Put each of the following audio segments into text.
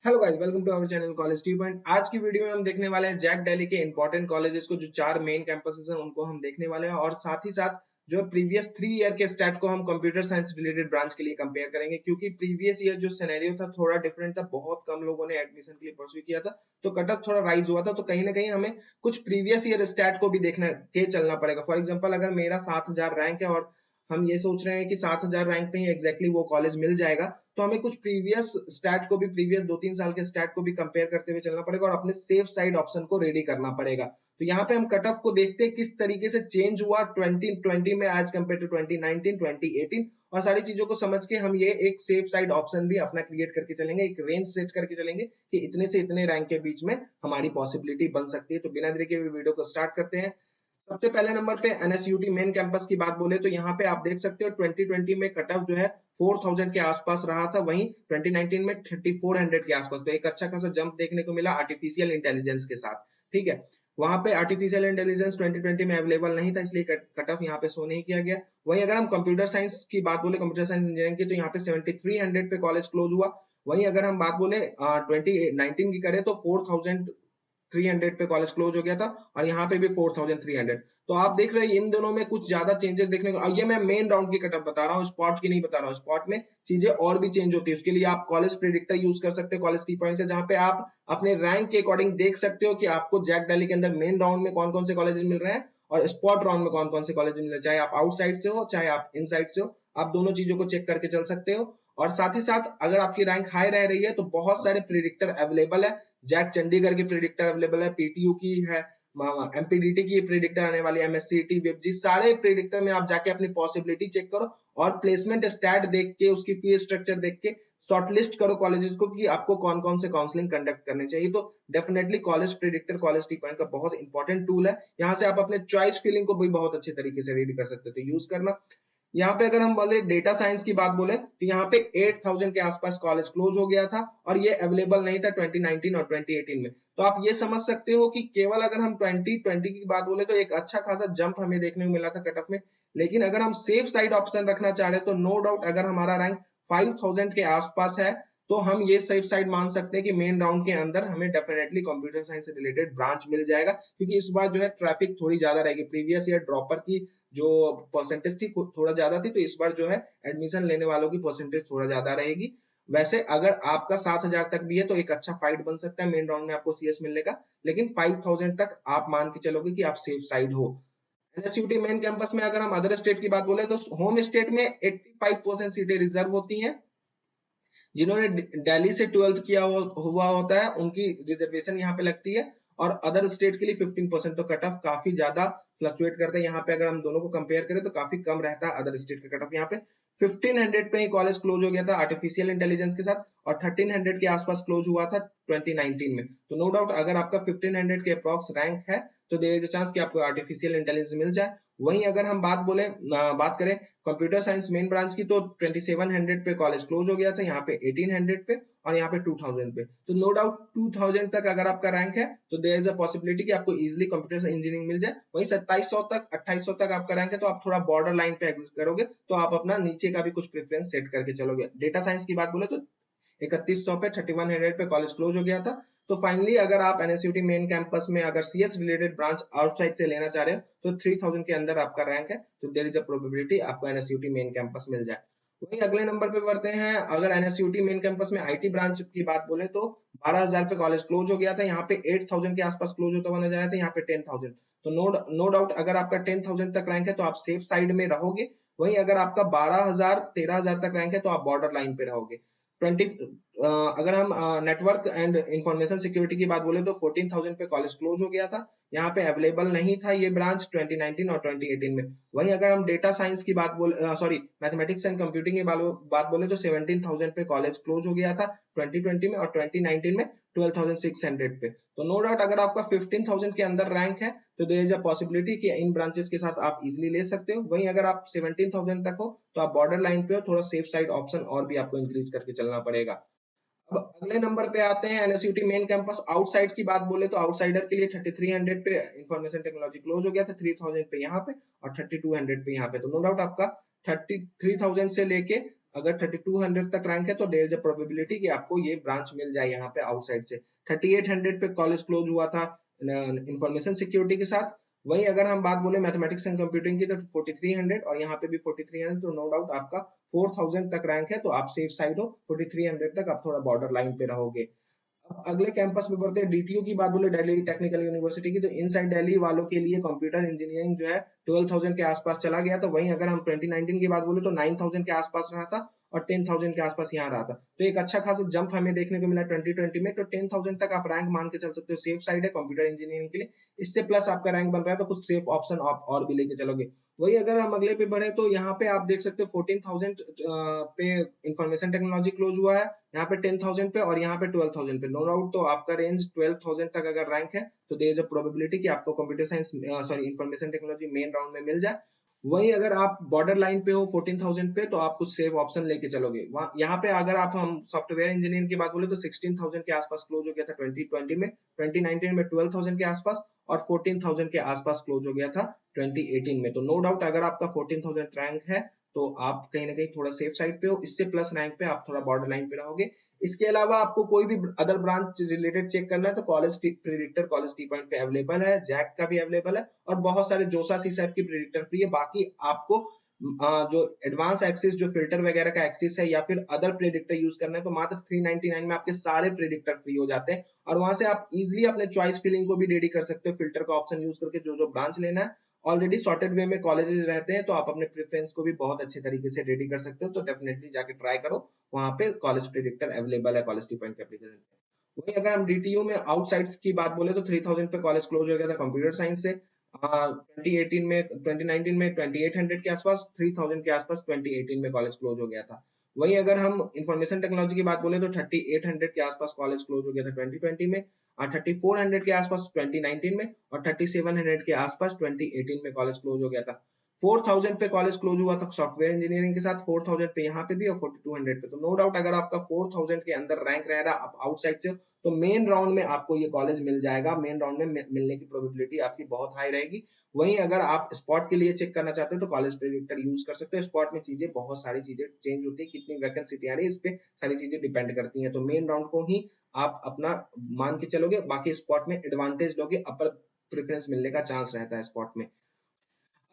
Hello guys, welcome to our channel college tea point. आज की video में हम देखने वाले हैं जैक दिल्ली के इंपॉर्टेंट कॉलेजेस को, जो 4 मेन कैंपसेस हैं उनको हम देखने वाले हैं, और साथ ही साथ जो प्रीवियस 3 ईयर के स्टैट को हम कंप्यूटर साइंस रिलेटेड ब्रांच के लिए कंपेयर करेंगे, क्योंकि प्रीवियस ईयर जो सिनेरियो था थोड़ा डिफरेंट था। बहुत कम लोगों ने एडमिशन के लिए परस्यू किया था, तो कट ऑफ थोड़ा राइज हुआ था। तो कहीं ना कहीं हमें कुछ प्रीवियस ईयर स्टैट को भी देखना के चलना पड़ेगा। फॉर एग्जाम्पल, अगर मेरा 7000 रैंक है और हम ये सोच रहे हैं कि 7000 रैंक पे ही एग्जैक्टली वो कॉलेज मिल जाएगा, तो हमें कुछ प्रीवियस स्टैट को भी, प्रीवियस 2-3 साल के स्टैट को भी कंपेयर करते हुए चलना पड़ेगा और अपने सेफ साइड ऑप्शन को रेडी करना पड़ेगा। तो यहाँ पे हम कट ऑफ को देखते हैं किस तरीके से चेंज हुआ 2020 में एज कम्पेयर टू 2019, 2018, और सारी चीजों को समझ के हम ये एक सेफ साइड ऑप्शन भी अपना क्रिएट करके चलेंगे, एक रेंज सेट करके चलेंगे कि इतने से इतने रैंक के बीच में हमारी पॉसिबिलिटी बन सकती है। तो बिना देरी के वीडियो को स्टार्ट करते हैं। सबसे पहले नंबर पे एनएसयूटी मेन कैंपस की बात बोले तो यहाँ पे आप देख सकते हो 2020 में कट ऑफ जो है 4000 के आसपास रहा था, वहीं 2019 में 3400 के आसपास। तो एक अच्छा खासा जंप देखने को मिला आर्टिफिशियल इंटेलिजेंस के साथ। ठीक है, वहां पे आर्टिफिशियल इंटेलिजेंस 2020 में अवेलेबल नहीं था, इसलिए कट ऑफ यहाँ पे शो नहीं किया गया। वहीं अगर हम कंप्यूटर साइंस की बात बोले, कंप्यूटर साइंस इंजीनियरिंग की, तो यहाँ पे 7300 पे कॉलेज क्लोज हुआ। वहीं अगर हम बात बोले 2019 की करें तो 4300 पे कॉलेज क्लोज हो गया था, और यहाँ पे भी 4300। तो आप देख रहे हैं इन दोनों में कुछ ज्यादा चेंजेस देखने को। ये मैं मेन राउंड की कटअप बता रहा हूँ, स्पॉट की नहीं बता रहा हूँ। स्पॉट में चीजें और भी चेंज होती है, उसके लिए आप कॉलेज प्रेडिक्टर यूज कर सकते हो, कॉलेज की पॉइंट है, जहां पे आप अपने रैंक के अकॉर्डिंग देख सकते हो कि आपको जैक दिल्ली के अंदर मेन राउंड में कौन कौन से कॉलेज मिल रहे हैं और स्पॉट राउंड में कौन कौन से कॉलेज मिल रहे हैं। चाहे आप आउटसाइड से हो चाहे आप इनसाइड से हो, आप दोनों चीजों को चेक करके चल सकते हो। और साथ ही साथ अगर आपकी रैंक हाई रह रही है तो बहुत सारे प्रिडिक्टर अवेलेबल है। जैक चंडीगढ़ की प्रिडिक्टर अवेलेबल है, पीटीयू की है, एमपीडीटी की प्रिडिक्टर आने वाली है, एमएससीटी, वेबजी, सारे प्रिडिक्टर में आप जाके अपनी पॉसिबिलिटी चेक करो और प्लेसमेंट स्टैट देख के, उसकी फीस स्ट्रक्चर देख के शॉर्टलिस्ट करो कॉलेजेस को कि आपको कौन कौन से काउंसलिंग कंडक्ट करने चाहिए। तो definitely college predictor, college tea point का बहुत इंपॉर्टेंट टूल है। यहाँ से आप अपने चॉइस फीलिंग को भी बहुत अच्छे तरीके से रीड कर सकते हो, तो यूज करना। यहाँ पे अगर हम बोले डेटा साइंस की बात बोले तो यहाँ पे 8000 के आसपास कॉलेज क्लोज हो गया था, और ये अवेलेबल नहीं था 2019 और 2018 में। तो आप ये समझ सकते हो कि केवल अगर हम 2020 की बात बोले तो एक अच्छा खासा जंप हमें देखने को मिला था कट ऑफ में। लेकिन अगर हम सेफ साइड ऑप्शन रखना चाह रहे हैं तो नो डाउट अगर हमारा रैंक 5000 के आसपास है तो हम ये सेफ साइड मान सकते हैं कि मेन राउंड के अंदर हमें डेफिनेटली कंप्यूटर साइंस से रिलेटेड ब्रांच मिल जाएगा, क्योंकि इस बार जो है ट्रैफिक थोड़ी ज्यादा रहेगी। प्रीवियस ईयर ड्रॉपर की जो परसेंटेज थी थोड़ा ज्यादा थी, तो इस बार जो है एडमिशन लेने वालों की परसेंटेज थोड़ा ज्यादा रहेगी। वैसे अगर आपका 7000 तक भी है तो एक अच्छा फाइट बन सकता है मेन राउंड में आपको सीएस मिलने का, लेकिन 5000 तक आप मान के चलोगे कि आप सेफ साइड हो। एनएसयूटी मेन कैंपस में अगर हम अदर स्टेट की बात बोले तो होम स्टेट में 85% सीटें रिजर्व होती हैं। जिन्होंने दिल्ली से 12th किया हुआ होता है उनकी रिजर्वेशन यहाँ पे लगती है, और अदर स्टेट के लिए 15%। तो कट ऑफ काफी ज्यादा फ्लक्चुएट करता है। यहाँ पे अगर हम दोनों को कंपेयर करें तो काफी कम रहता है अदर स्टेट का कट ऑफ। यहाँ पे 1500 पे ही कॉलेज क्लोज हो गया था आर्टिफिशियल इंटेलिजेंस के साथ, और 1300 के आसपास क्लोज हुआ था 2019 में। तो नो डाउट अगर आपका 1500 के अप्रॉक्स रैंक है तो देयर इज अ चांस कि आपको आर्टिफिशियल इंटेलिजेंस मिल जाए। वहीं अगर हम बात करें कंप्यूटर साइंस मेन ब्रांच की, तो 2700 पे कॉलेज क्लोज हो गया था, यहाँ पे 1800 पे, और यहाँ पे 2000 पे। तो नो डाउट 2000 तक अगर आपका रैंक है तो देयर इज अ पॉसिबिलिटी कि आपको इजीली कंप्यूटर इंजीनियरिंग मिल जाए। वहीं 2700 तक, 2800 तक आपका रैंक है तो आप थोड़ा बॉर्डर लाइन पे एग्जिस्ट करोगे, तो आप अपना नीचे का भी कुछ प्रेफरेंस सेट करके चलोगे। डेटा साइंस की बात बोले तो 3100 पे, 3100 पे कॉलेज क्लोज हो गया था। तो फाइनली अगर आप एनएसयूटी मेन कैंपस में अगर सीएस रिलेटेड ब्रांच आउटसाइड से लेना चाह रहे हो तो 3000 के अंदर आपका रैंक है, तो देयर इज अ प्रोबेबिलिटी आपको एनएसयूटी मेन कैंपस मिल जाए। वहीं अगले नंबर पे बढ़ते हैं। अगर एनएसयूटी मेन कैंपस में आईटी ब्रांच की बात बोले तो 12000 पे कॉलेज क्लोज हो गया था, यहाँ पे 8000 के आसपास क्लोज होता हुआ नजर आया था, यहाँ पे 10000। तो नो डाउट अगर आपका 10000 तक रैंक है तो आप सेफ साइड में रहोगे। वहीं अगर आपका 12000, 13000 तक रैंक है तो आप बॉर्डर लाइन पे रहोगे। 20 अगर हम नेटवर्क एंड इंफॉर्मेशन सिक्योरिटी की बात बोले तो 14000 पे कॉलेज क्लोज हो गया था, यहाँ पे अवेलेबल नहीं था ये ब्रांच 2019 और 2018 में। वहीं अगर हम डेटा साइंस की बात बोले, सॉरी मैथमेटिक्स एंड कंप्यूटिंग की बात बोले तो 17000 पे कॉलेज क्लोज हो गया था 2020 में, और 2019 में 12600 पे। तो नो डाउट अगर आपका 15000 के अंदर रैंक है तो देयर इज अ पॉसिबिलिटी कि इन ब्रांचेस के साथ आप इजीली ले सकते हो। वहीं अगर आप 17000 तक हो तो आप बॉर्डर लाइन पे हो, थोड़ा सेफ साइड ऑप्शन और भी आपको इंक्रीज करके चलना पड़ेगा। अब अगले नंबर पे आते हैं एनएसयूटी मेन कैंपस आउटसाइड की बात बोले तो आउटसाइडर के लिए 3300 पे इंफॉर्मेशन टेक्नोलॉजी क्लोज हो गया था, 3000 पे यहाँ पे, और 3200 पे यहाँ पे। तो नो डाउट आपका 33,000 से लेके अगर 3200 तक रैंक है तो देयर इज अ प्रोबेबिलिटी कि आपको ये ब्रांच मिल जाए यहाँ पे आउटसाइड से। 3800 पे कॉलेज क्लोज हुआ था इंफॉर्मेशन सिक्योरिटी के साथ। वहीं अगर हम बात बोले मैथमेटिक्स एंड कंप्यूटिंग की तो 4300 और यहाँ पे भी 4300, तो नो डाउट आपका 4000 तक रैंक है तो आप सेफ साइड हो, 4300 तक आप थोड़ा बॉर्डर लाइन पे रहोगे। अगले कैंपस में बढ़ते हैं, डीटीयू की बात बोले दिल्ली टेक्निकल यूनिवर्सिटी की, तो इनसाइड दिल्ली वालों के लिए कंप्यूटर इंजीनियरिंग जो है 12,000 के आसपास चला गया। तो वहीं अगर हम 2019 की बात बोले तो 9,000 के आसपास रहा था और 10,000 के आसपास यहाँ रहा था। तो एक अच्छा खासा जंप हमें देखने को मिला 2020 में। तो 10,000 तक आप रैंक मान के चल सकते हो, सेफ साइड है कंप्यूटर इंजीनियरिंग के लिए। इससे प्लस आपका रैंक बन रहा है तो कुछ सेफ ऑप्शन आप और भी लेके चलोगे। वही अगर हम अगले पे बढ़े तो यहाँ पे आप देख सकते हो 14,000 पे इंफॉर्मेशन टेक्नोलॉजी क्लोज हुआ है, यहाँ पे 10,000 पे और यहाँ पे 12,000 पे। नो डाउट तो आपका रेंज 12,000 तक अगर रैंक है तो देयर इज अ प्रोबेबिलिटी कि आपको computer science sorry information technology main round में मिल जाए। वहीं अगर आप बॉर्डर लाइन पे हो 14,000 पे तो आप कुछ सेफ ऑप्शन लेके चलोगे। यहाँ पे अगर आप हम सॉफ्टवेयर इंजीनियरिंग की बात बोले तो 16,000 के आसपास क्लोज हो गया था 2020 में, 2019 में 12,000 के आसपास और 14,000 के आसपास क्लोज हो गया था 2018 में। तो नो डाउट अगर आपका 14,000 रैंक है तो आप कहीं ना कहीं थोड़ा सेफ साइड पे हो, इससे प्लस रैंक पे आप थोड़ा बॉर्डर लाइन पे रहोगे। इसके अलावा आपको कोई भी अदर ब्रांच रिलेटेड चेक करना है तो college predictor college tea point पे अवेलेबल है, जैक का भी अवेलेबल है और बहुत सारे जोसा सीसैप की प्रेडिक्टर फ्री है। बाकी आपको जो एडवांस एक्सेस जो फिल्टर वगैरह का एक्सेस है या फिर अदर प्रेडिक्टर यूज करना है तो मात्र 399 में आपके सारे प्रेडिक्टर फ्री हो जाते हैं और वहां से आप इजिली अपने चॉइस फिलिंग को भी रेडी कर सकते हो फिल्टर का ऑप्शन यूज करके। जो जो ब्रांच लेना है ऑलरेडी सॉर्टेड वे में कॉलेजेस रहते हैं तो आप अपने प्रेफरेंस को भी बहुत अच्छे तरीके से रेडी कर सकते हो। तो डेफिनेटली जाके ट्राई करो, वहां पे कॉलेज प्रेडिक्टर अवेलेबल है कॉलेज टी पॉइंट के एप्लीकेशन पे। वही अगर हम डीटीयू में आउटसाइड्स की बात बोले तो 3000 पे कॉलेज क्लोज हो गया था कंप्यूटर साइंस से 2018 में, 2019 में 2800 के आसपास, 3000 के आसपास 2018 में कॉलेज क्लोज हो गया था। वहीं अगर हम इंफॉर्मेशन टेक्नोलॉजी की बात बोले तो 3800 के आसपास कॉलेज क्लोज हो गया था 2020 में, 3400 के आसपास 2019 में और 3700 के आसपास 2018 में कॉलेज क्लोज हो गया था। 4000 पे कॉलेज क्लोज हुआ था सॉफ्टवेयर इंजीनियरिंग के साथ, 4000 पे यहाँ पे भी और 4200 पे। तो नो डाउट अगर आपका 4000 के अंदर रैंक रह रहा आप आउटसाइड से तो मेन राउंड में आपको ये कॉलेज मिल जाएगा, मेन राउंड में मिलने की प्रोबेबिलिटी आपकी बहुत हाई रहेगी। वहीं अगर आप स्पॉट के लिए चेक करना चाहते हो तो कॉलेज प्रेडिक्टर यूज कर सकते हो। स्पॉट में चीजें बहुत सारी चीजें चेंज होती है, कितनी वैकेंसी आ रही है इस पे सारी चीजें डिपेंड करती हैं। तो मेन राउंड को ही आप अपना मान के चलोगे, बाकी स्पॉट में एडवांटेज लोगे, अपर प्रेफरेंस मिलने का चांस रहता है स्पॉट में।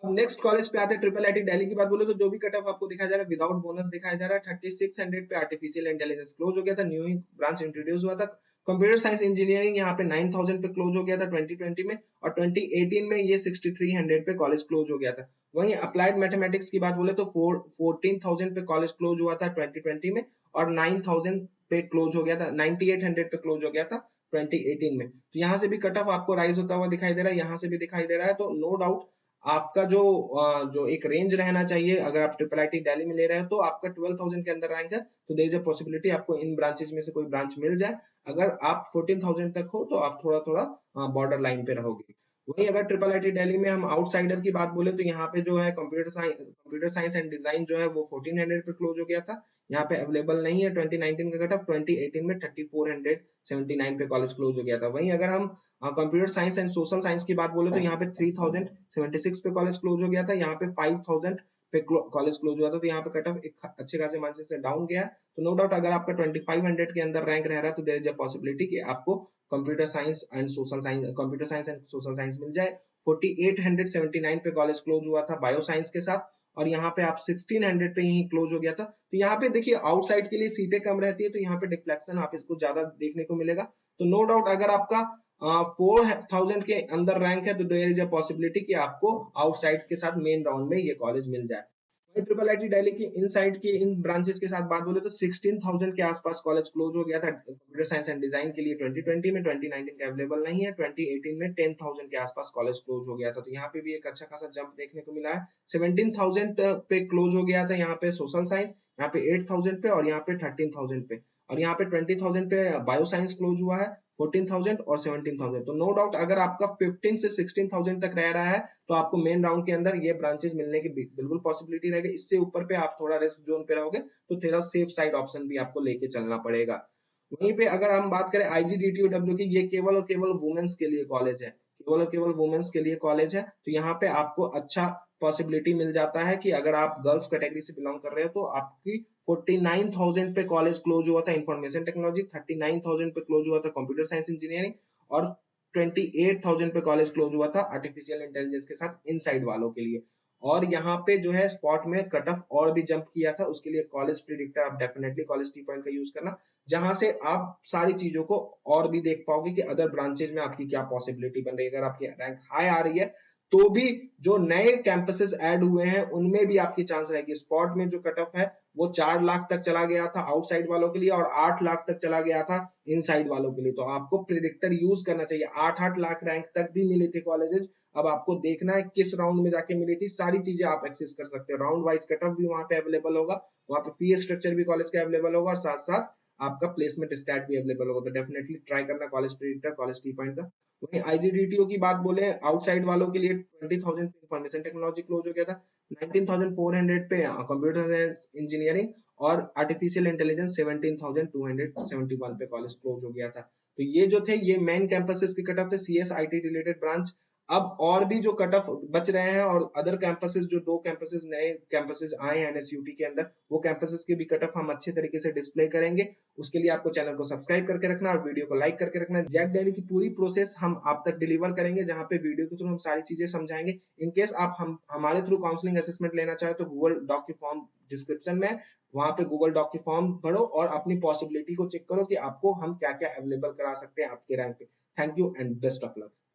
अब नेक्स्ट कॉलेज पे आते हैं ट्रिपल आईटी दिल्ली की बात बोले तो जो भी कट ऑफ आपको दिखाया जा रहा है विदाउट बोनस दिखाया जा रहा है। 3600 पे आर्टिफिशियल इंटेलिजेंस क्लोज हो गया था, न्यू ब्रांच इंट्रोड्यूस हुआ था। कंप्यूटर साइंस इंजीनियरिंग यहाँ पे 9000 पे क्लोज हो गया था 2020 में और 2018 में ये 6300 पे कॉलेज क्लोज हो गया था। वहीं अप्लाइड मैथमेटिक्स की बात बोले तो 14,000 पे कॉलेज क्लोज हुआ था 2020 में और 9000 पे क्लोज हो गया था, 9800 पे क्लोज हो गया था 2018 में। तो यहाँ से भी कट ऑफ आपको राइज होता हुआ दिखाई दे रहा है, यहाँ से भी दिखाई दे रहा है। तो नो डाउट आपका जो एक रेंज रहना चाहिए, अगर आप ट्रिपल आईटी दिल्ली में ले रहे हो तो आपका 12,000 के अंदर रैंक है तो देयर इज अ पॉसिबिलिटी आपको इन ब्रांचेस में से कोई ब्रांच मिल जाए। अगर आप 14,000 तक हो तो आप थोड़ा थोड़ा बॉर्डर लाइन पे रहोगे। वहीं अगर ट्रिपल आईटी दिल्ली में हम आउटसाइडर की बात बोले तो यहाँ पे जो है कंप्यूटर साइंस एंड डिजाइन जो है वो 1400 पे क्लोज हो गया था, यहाँ पे अवेलेबल नहीं है 2019 का कट ऑफ। 2018 में 3479 पे कॉलेज क्लोज हो गया था। वहीं अगर हम computer science and social science की बात बोले तो यहाँ पे 3076 पे कॉलेज क्लोज हो गया था, यहाँ पे 5000 पे कॉलेज क्लोज हुआ था। तो यहाँ पे कट ऑफ एक अच्छे खासे मार्जिन से डाउन गया है। तो नो डाउट अगर आपका 2500 के अंदर रैंक रह रहा है तो देयर इज अ पॉसिबिलिटी कि आपको computer science and social science मिल जाए। 4879 पे कॉलेज क्लोज हुआ था बायो साइंस के साथ और यहाँ पे आप 1600 पे ही क्लोज हो गया था। तो यहाँ पे देखिए आउटसाइड के लिए सीटें कम रहती है तो यहाँ पे डिफ्लेक्शन आप इसको ज्यादा देखने को मिलेगा। तो नो डाउट अगर आपका 4000 के अंदर रैंक है तो देयर इज अ पॉसिबिलिटी कि आपको आउटसाइड के साथ मेन राउंड में ये कॉलेज मिल जाए। ट्रिपल आईटी दिल्ली की इनसाइड के इन ब्रांचेस के साथ बात बोले तो 16,000 के आसपास कॉलेज क्लोज हो गया था कंप्यूटर साइंस एंड डिजाइन के लिए 2020 में, 2019 के अवेलेबल नहीं है। 2018 में 10,000 के आसपास कॉलेज क्लोज हो गया था। तो यहाँ पे भी एक अच्छा खासा जंप देखने को मिला है। 17,000 पे क्लोज हो गया था यहाँ पे सोशल साइंस, यहाँ पे 8,000 पे और यहाँ पे 13,000 पे और यहाँ पे 20,000 पे बायो साइंस क्लोज हुआ है, 14,000 और 17,000। तो नो डाउट अगर आपका 15 से 16,000 तक रह रहा है तो आपको मेन राउंड के अंदर ये ब्रांचेस मिलने की बिल्कुल पॉसिबिलिटी रहेगी। इससे ऊपर पे आप थोड़ा रिस्क जोन पे रहोगे तो थोड़ा सेफ साइड ऑप्शन भी आपको लेके चलना पड़ेगा। वहीं पे अगर हम बात करें आईजीडीटीयूडब्ल्यू की, ये केवल और केवल वुमेन्स के लिए कॉलेज है, केवल और केवल वुमेन्स के लिए कॉलेज है। तो यहाँ पे आपको अच्छा पॉसिबिलिटी मिल जाता है कि अगर आप गर्ल्स कैटेगरी से बिलोंग कर रहे हो तो आपकी 49,000 पे कॉलेज क्लोज हुआ था इंफॉर्मेशन टेक्नोलॉजी, 39,000 पे क्लोज हुआ था कंप्यूटर साइंस इंजीनियरिंग और 28,000 पे कॉलेज क्लोज हुआ था आर्टिफिशियल इंटेलिजेंस के साथ इनसाइड वालों के लिए। और यहाँ पे जो है स्पॉट में कट ऑफ और भी जंप किया था, उसके लिए कॉलेज प्रिडिक्टर आप डेफिनेटली कॉलेज टी पॉइंट का यूज करना, जहां से आप सारी चीजों को और भी देख पाओगे कि अदर ब्रांचेज में आपकी क्या पॉसिबिलिटी बन रही है। अगर आपकी रैंक हाई आ रही है तो भी जो नए कैंपसेस ऐड हुए हैं उनमें भी आपकी चांस रहेगी। स्पॉट में जो कट ऑफ है वो 4 लाख तक चला गया था आउटसाइड वालों के लिए और 8 लाख तक चला गया था इनसाइड वालों के लिए। तो आपको प्रिडिक्टर यूज करना चाहिए। 8-8 लाख रैंक तक भी मिली थी कॉलेजेस। अब आपको देखना है किस राउंड में जाके मिली थी, सारी चीजें आप एक्सेस कर सकते हो। राउंड वाइज कट ऑफ भी वहां पे अवेलेबल होगा, वहां पे फी स्ट्रक्चर भी कॉलेज का अवेलेबल होगा और साथ साथ आपका प्लेसमेंट स्टैट भी अवेलेबल होगा। तो डेफिनेटली ट्राई करना college predictor, college tea point का। वहीं आईजीडीटीओ की बात बोले आउटसाइड वालों के लिए 20,000 पे इंफॉर्मेशन टेक्नोलॉजी क्लोज हो गया था, 19,400 पे कंप्यूटर साइंस इंजीनियरिंग और आर्टिफिशियल इंटेलिजेंस 17,271 पे कॉलेज क्लोज हो गया था। तो ये जो थे ये मेन कैंपसेस के कट ऑफ थे सीएस आईटी रिलेटेड ब्रांच। अब और भी जो कट ऑफ बच रहे हैं और अदर कैंपसेस जो 2 कैंपसेस नए कैंपसेस आए हैं एनएसयूटी के अंदर, वो कैंपसेस के भी कट ऑफ हम अच्छे तरीके से डिस्प्ले करेंगे। उसके लिए आपको चैनल को सब्सक्राइब करके रखना और वीडियो को लाइक करके रखना। जैक दिल्ली की पूरी प्रोसेस हम आप तक डिलीवर करेंगे, जहां पे वीडियो के थ्रू हम सारी चीजें समझाएंगे। इन केस आप हमारे थ्रू काउंसलिंग असेसमेंट लेना चाहे तो गूगल डॉक की फॉर्म डिस्क्रिप्शन में, वहां पे गूगल डॉक की फॉर्म भरो और अपनी पॉसिबिलिटी को चेक करो कि आपको हम क्या क्या अवेलेबल करा सकते हैं आपके रैंक पे। Thank you and best of luck.